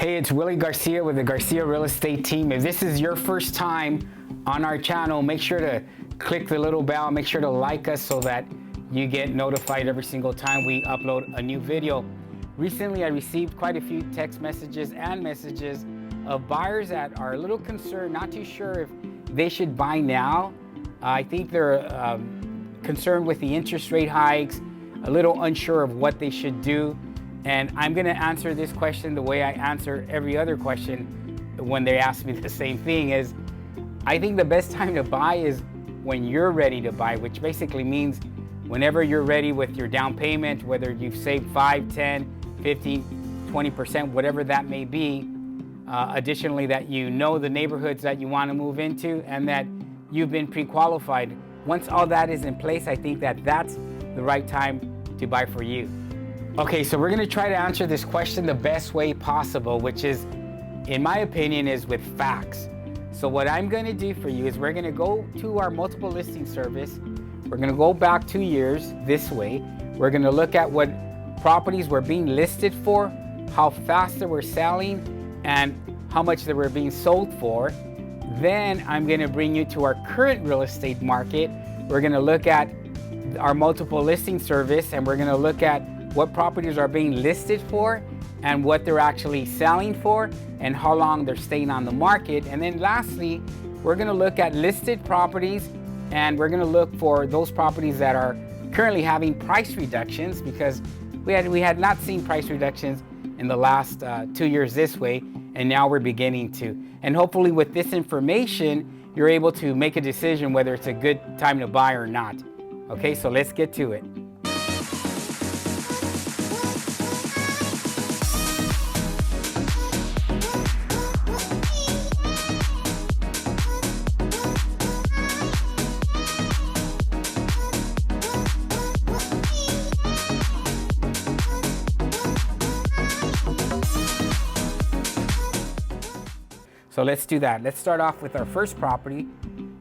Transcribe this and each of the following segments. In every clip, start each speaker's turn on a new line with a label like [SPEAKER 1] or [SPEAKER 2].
[SPEAKER 1] Hey, it's Willie Garcia with the Garcia Real Estate Team. If this is your first time on our channel, make sure to click the little bell, make sure to like us so that you get notified every single time we upload a new video. Recently, I received quite a few text messages and messages of buyers that are a little concerned, not too sure if they should buy now. I think they're concerned with the interest rate hikes, a little unsure of what they should do. And I'm gonna answer this question the way I answer every other question when they ask me the same thing is, I think the best time to buy is when you're ready to buy, which basically means whenever you're ready with your down payment, whether you've saved 5, 10, 15, 20%, whatever that may be. Additionally, that you know the neighborhoods that you wanna move into and that you've been pre-qualified. Once all that is in place, I think that that's the right time to buy for you. Okay, so we're gonna try to answer this question the best way possible, which is, in my opinion, is with facts. So what I'm gonna do for you is we're gonna go to our multiple listing service. We're gonna go back 2 years this way. We're gonna look at what properties were being listed for, how fast they were selling, and how much they were being sold for. Then I'm gonna bring you to our current real estate market. We're gonna look at our multiple listing service and we're gonna look at what properties are being listed for and what they're actually selling for and how long they're staying on the market. And then lastly, we're gonna look at listed properties and we're gonna look for those properties that are currently having price reductions because we had not seen price reductions in the last 2 years this way, and now we're beginning to. And hopefully with this information, you're able to make a decision whether it's a good time to buy or not. Okay, so let's get to it. So let's do that. Let's start off with our first property,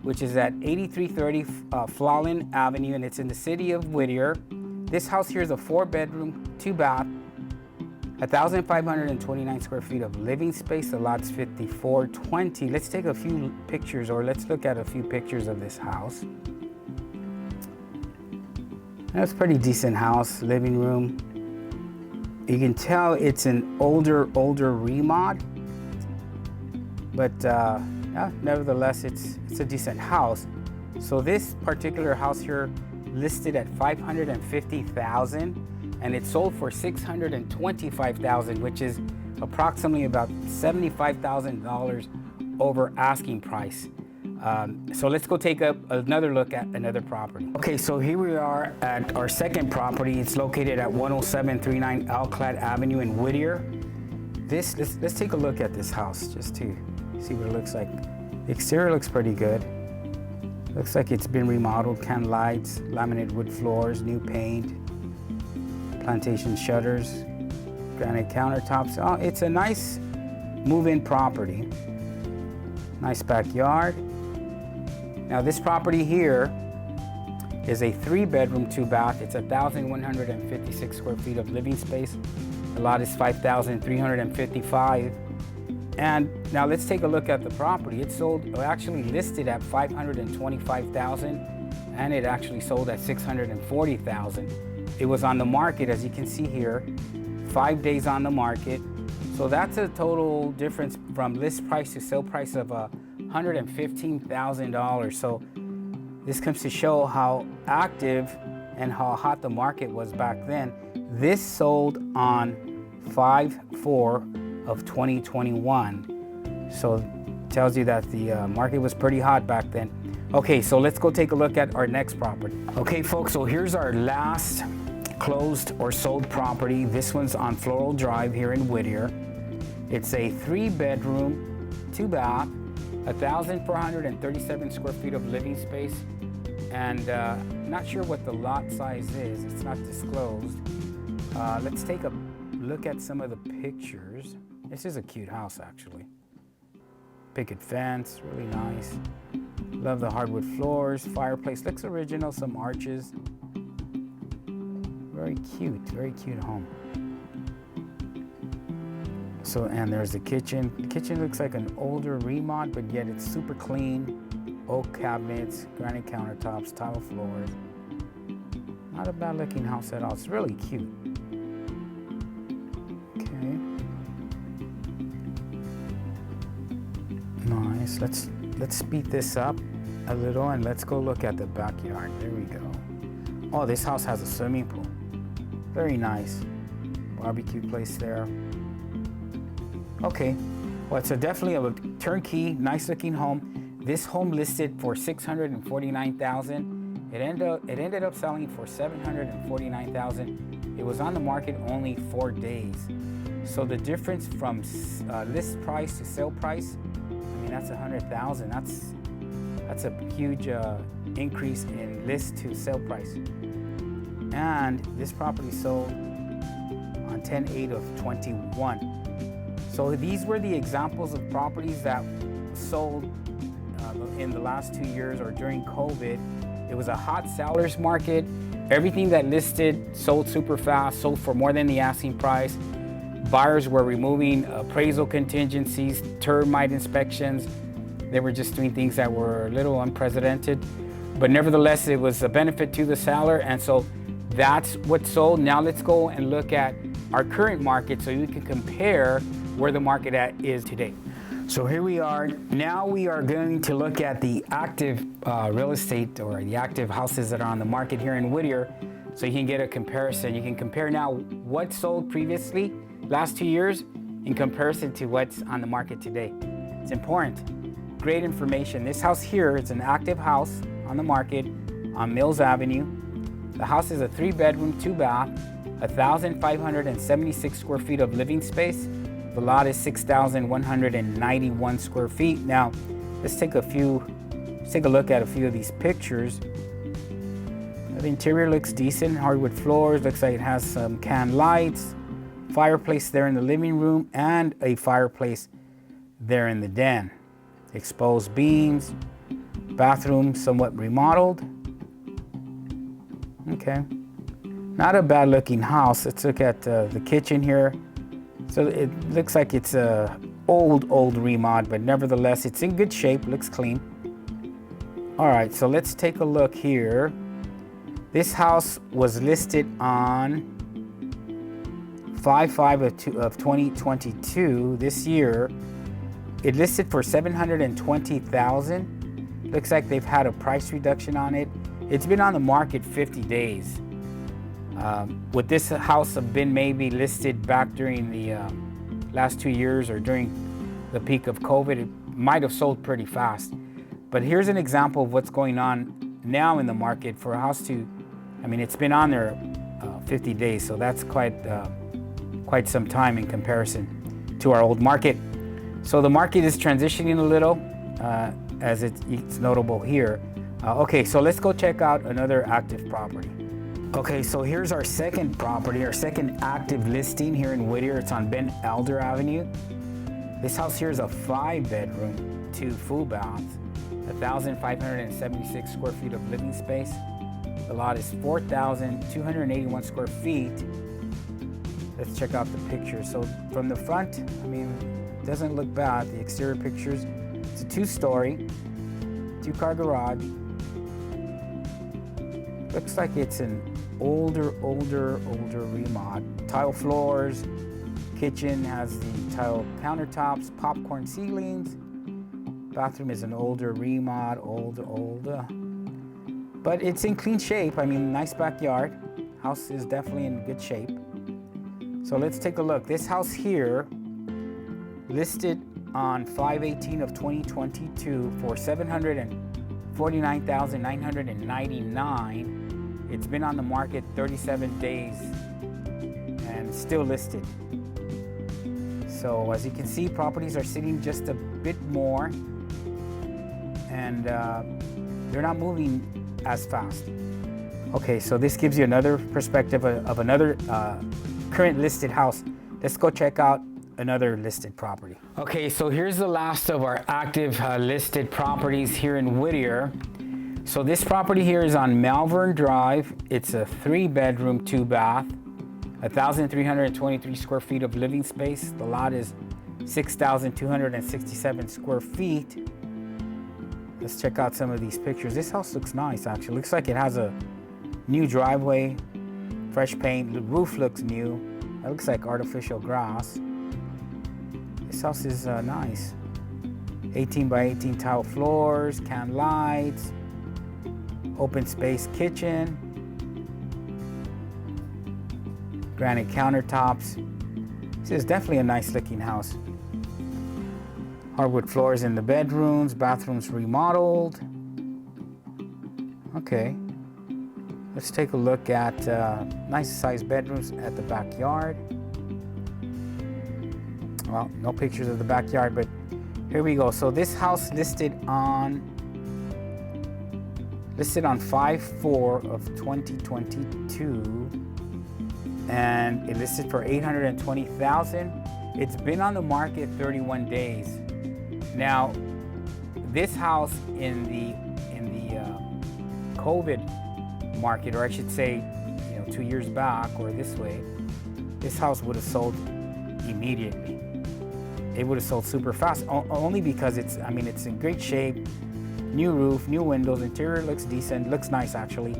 [SPEAKER 1] which is at 8330 Flawlin Avenue, and it's in the city of Whittier. This house here is a 4-bedroom, 2-bath, 1,529 square feet of living space. The lot's 5420. Let's take a few pictures, or let's look at a few pictures of this house. That's a pretty decent house, living room. You can tell it's an older remod. But yeah, nevertheless, it's a decent house. So this particular house here listed at $550,000 and it sold for $625,000, which is approximately about $75,000 over asking price. So let's go take another look at another property. Okay, so here we are at our second property. It's located at 10739 Alclad Avenue in Whittier. Let's take a look at this house just to see what it looks like. The exterior looks pretty good. Looks like it's been remodeled, can lights, laminated wood floors, new paint, plantation shutters, granite countertops. Oh, it's a nice move-in property. Nice backyard. Now this property here is a 3-bedroom, 2-bath. It's 1,156 square feet of living space. The lot is 5,355. And now let's take a look at the property. It actually listed at $525,000 and it actually sold at $640,000. It was on the market, as you can see here, 5 days on the market. So that's a total difference from list price to sale price of $115,000. So this comes to show how active and how hot the market was back then. This sold on 5/4 of 2021. So it tells you that the market was pretty hot back then. Okay, so let's go take a look at our next property. Okay folks, so here's our last closed or sold property. This one's on Floral Drive here in Whittier. It's a 3-bedroom, 2-bath, 1,437 square feet of living space. And not sure what the lot size is, it's not disclosed. Let's take a look at some of the pictures. This is a cute house, actually. Picket fence, really nice. Love the hardwood floors, fireplace, looks original, some arches. Very cute home. So, and there's the kitchen. The kitchen looks like an older remod, but yet it's super clean. Oak cabinets, granite countertops, tile floors. Not a bad looking house at all. It's really cute. Okay. Nice. Let's speed this up a little and let's go look at the backyard. There we go. Oh, this house has a swimming pool. Very nice. Barbecue place there. Okay. Well, it's definitely a turnkey, nice looking home. This home listed for $649,000. It ended up selling for $749,000. It was on the market only 4 days. So the difference from list price to sale price, I mean, that's $100,000. That's a huge increase in list to sale price. And this property sold on 10/8 of 21. So these were the examples of properties that sold in the last 2 years or during COVID. It was a hot seller's market. Everything that listed sold super fast, sold for more than the asking price. Buyers were removing appraisal contingencies, termite inspections. They were just doing things that were a little unprecedented. But nevertheless, it was a benefit to the seller. And so that's what sold. Now let's go and look at our current market so you can compare where the market is today. So here we are. Now we are going to look at the active real estate or the active houses that are on the market here in Whittier, so you can get a comparison. You can compare now what sold previously, last 2 years, in comparison to what's on the market today. It's important. Great information. This house here is an active house on the market on Mills Avenue. The house is a 3-bedroom, 2-bath, 1,576 square feet of living space. The lot is 6,191 square feet. Now, let's take a look at a few of these pictures. The interior looks decent, hardwood floors, looks like it has some can lights, fireplace there in the living room, and a fireplace there in the den. Exposed beams, bathroom somewhat remodeled. Okay, not a bad looking house. Let's look at the kitchen here. So it looks like it's a old remod, but nevertheless, it's in good shape, looks clean. All right, so let's take a look here. This house was listed on 5/5 of 2022, this year. It listed for $720,000. Looks like they've had a price reduction on it. It's been on the market 50 days. Would this house have been maybe listed back during the last 2 years or during the peak of COVID? It might have sold pretty fast. But here's an example of what's going on now in the market for a house to, I mean, it's been on there 50 days, so that's quite some time in comparison to our old market. So the market is transitioning a little, as it's notable here. Okay, so let's go check out another active property. Okay, so here's our second property, our second active listing here in Whittier. It's on Ben Elder Avenue. This house here is a 5-bedroom, 2 full baths, 1,576 square feet of living space. The lot is 4,281 square feet. Let's check out the pictures. So from the front, I mean, it doesn't look bad. The exterior pictures, it's a 2-story, 2-car garage. Looks like it's an older remod. Tile floors, kitchen has the tile countertops, popcorn ceilings. Bathroom is an older remod, older. But it's in clean shape. I mean, nice backyard. House is definitely in good shape. So let's take a look. This house here, listed on 5/18 of 2022 for $749,999. It's been on the market 37 days and still listed. So as you can see, properties are sitting just a bit more, and they're not moving as fast. Okay, so this gives you another perspective of another current listed house. Let's go check out another listed property. Okay, so here's the last of our active listed properties here in Whittier. So this property here is on Malvern Drive. It's a 3-bedroom, 2-bath, 1,323 square feet of living space. The lot is 6,267 square feet. Let's check out some of these pictures. This house looks nice, actually. Looks like it has a new driveway, fresh paint. The roof looks new. That looks like artificial grass. This house is nice. 18 by 18 tile floors, can lights, open space kitchen, granite countertops. This is definitely a nice looking house. Hardwood floors in the bedrooms, bathrooms remodeled. Okay, let's take a look at nice sized bedrooms at the backyard. Well, no pictures of the backyard, but here we go. So this house listed on 5/4 of 2022, and it listed for $820,000. It's been on the market 31 days. Now, this house in the COVID market, or I should say, 2 years back or this way, this house would have sold immediately. It would have sold super fast, only because it's in great shape, new roof, new windows, interior looks decent, looks nice actually,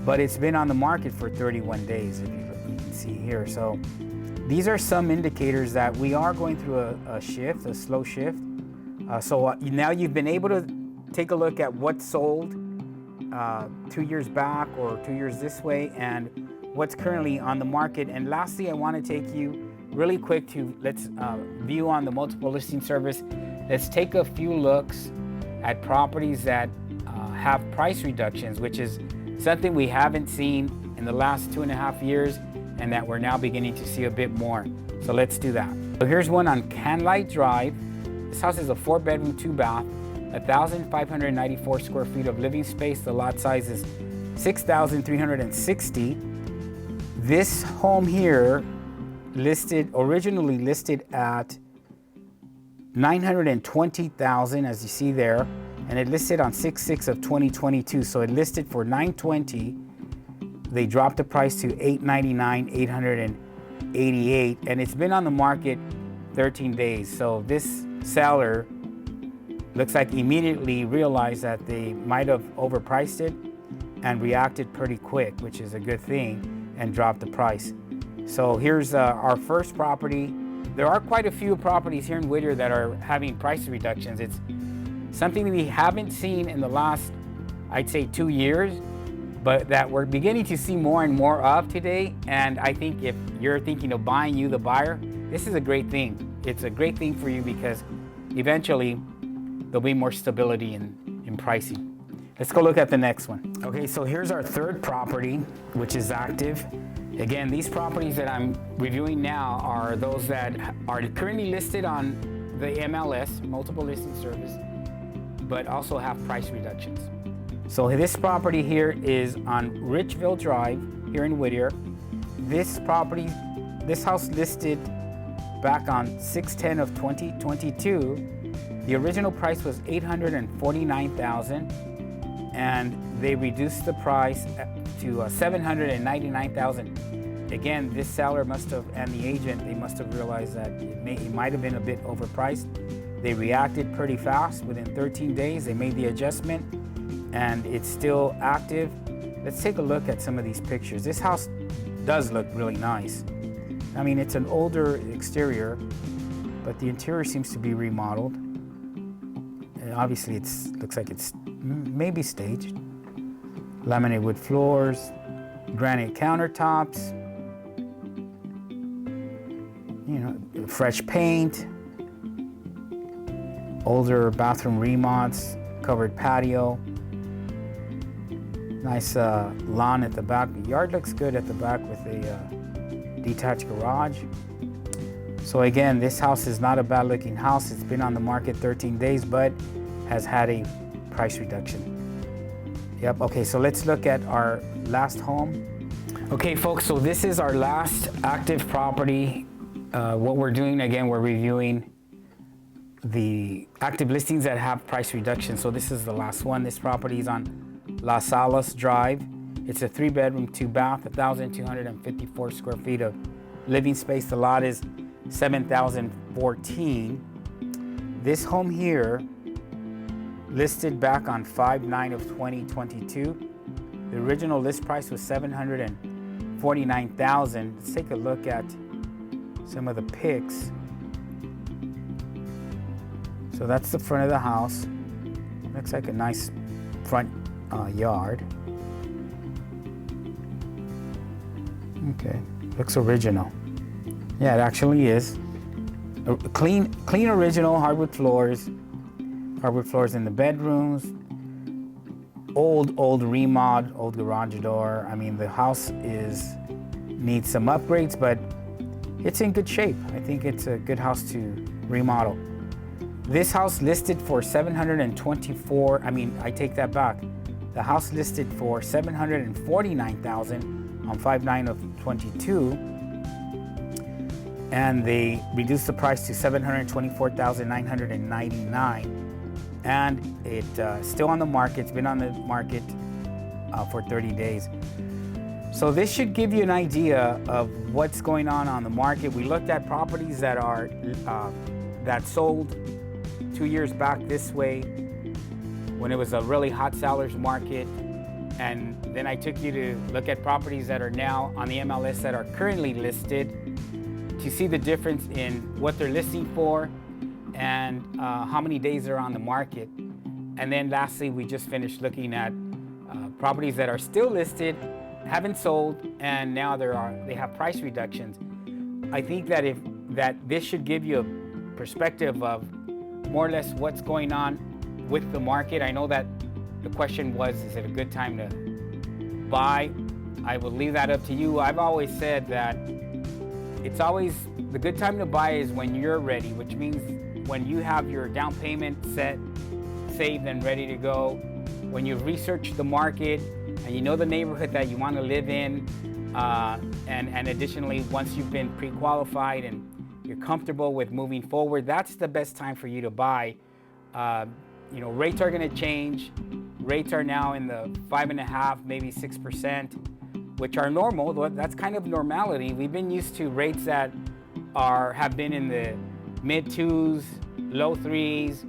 [SPEAKER 1] but it's been on the market for 31 days, if you can see here. So these are some indicators that we are going through a shift, a slow shift. So now you've been able to take a look at what sold 2 years back or 2 years this way, and what's currently on the market. And lastly, I want to take you really quick to let's view on the multiple listing service. Let's take a few looks at properties that have price reductions, which is something we haven't seen in the last 2.5 years, and that we're now beginning to see a bit more. So let's do that. So here's one on Canlight Drive. This house is a 4-bedroom, 2-bath, 1,594 square feet of living space. The lot size is 6,360. This home here originally listed at $920,000, as you see there, and it listed on 6/6 of 2022. So it listed for $920. They dropped the price to $899, $888, and it's been on the market 13 days. So this seller looks like immediately realized that they might have overpriced it and reacted pretty quick, which is a good thing, and dropped the price. So here's our first property. There are quite a few properties here in Whittier that are having price reductions. It's something we haven't seen in the last, I'd say, 2 years, but that we're beginning to see more and more of today. And I think if you're thinking of buying, you the buyer, this is a great thing. It's a great thing for you because eventually there'll be more stability in pricing. Let's go look at the next one. Okay, so here's our third property, which is active. Again, these properties that I'm reviewing now are those that are currently listed on the MLS, multiple listing service, but also have price reductions. So this property here is on Richville Drive here in Whittier. This house listed back on 6/10 of 2022. The original price was $849,000, and they reduced the price to $799,000. Again, this seller and the agent, they must have realized that it might have been a bit overpriced. They reacted pretty fast. Within 13 days, they made the adjustment, and it's still active. Let's take a look at some of these pictures. This house does look really nice. I mean, it's an older exterior, but the interior seems to be remodeled. And obviously, it looks like it's maybe staged. Laminate wood floors, granite countertops, fresh paint, older bathroom remods, covered patio, nice lawn at the back. The yard looks good at the back with a detached garage. So again, this house is not a bad looking house. It's been on the market 13 days, but has had a price reduction. Yep, okay, so let's look at our last home. Okay, folks, so this is our last active property. What we're doing, again, we're reviewing the active listings that have price reduction. So this is the last one. This property is on Las Salas Drive. It's a 3-bedroom, 2-bath, 1,254 square feet of living space. The lot is 7,014. This home here, listed back on 5/9 of 2022. The original list price was $749,000. Let's take a look at some of the pics. So that's the front of the house. Looks like a nice front yard. Okay, looks original. Yeah, it actually is. Clean original hardwood floors. Hardwood floors in the bedrooms. Old remod, old garage door. I mean, the house needs some upgrades, but it's in good shape. I think it's a good house to remodel. This house listed for $724. I mean, I take that back. The house listed for $749,000 on 5/9 of 22, and they reduced the price to $724,999. And it's still on the market. It's been on the market for 30 days. So this should give you an idea of what's going on the market. We looked at properties that are that sold 2 years back this way when it was a really hot seller's market. And then I took you to look at properties that are now on the MLS that are currently listed to see the difference in what they're listing for and how many days they're on the market. And then lastly, we just finished looking at properties that are still listed, haven't sold, and now they have price reductions. I think that this should give you a perspective of more or less what's going on with the market. I know that the question was, is it a good time to buy? I will leave that up to you. I've always said that it's always the good time to buy is when you're ready, which means when you have your down payment set, saved and ready to go, when you've researched the market and you know the neighborhood that you want to live in, and additionally, once you've been pre-qualified and you're comfortable with moving forward, that's the best time for you to buy. Rates are going to change. Rates are now in the 5.5%, maybe 6%, which are normal. That's kind of normality. We've been used to rates that have been in the mid 2s, low 3s.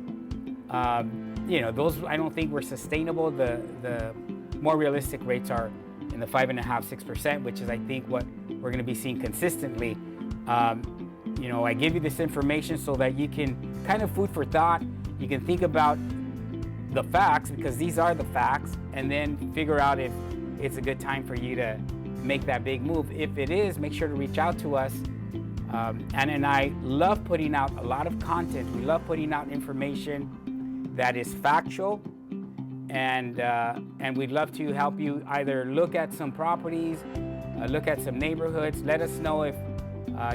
[SPEAKER 1] Those I don't think were sustainable. The more realistic rates are in the 5.5%, 6%, which is I think what we're going to be seeing consistently. I give you this information so that you can kind of food for thought. You can think about the facts, because these are the facts, and then figure out if it's a good time for you to make that big move. If it is, make sure to reach out to us. Anna and I love putting out a lot of content. We love putting out information that is factual, and we'd love to help you either look at some properties, look at some neighborhoods. Let us know if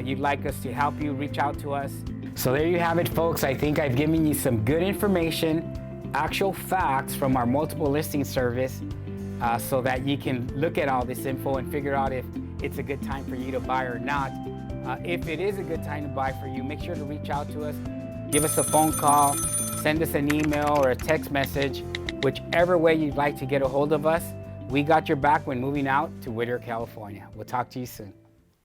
[SPEAKER 1] you'd like us to help you. Reach out to us. So there you have it, folks. I think I've given you some good information, actual facts from our multiple listing service, so that you can look at all this info and figure out if it's a good time for you to buy or not. If it is a good time to buy for you, make sure to reach out to us. Give us a phone call, send us an email or a text message, whichever way you'd like to get a hold of us. We got your back when moving out to Whittier, California. We'll talk to you soon.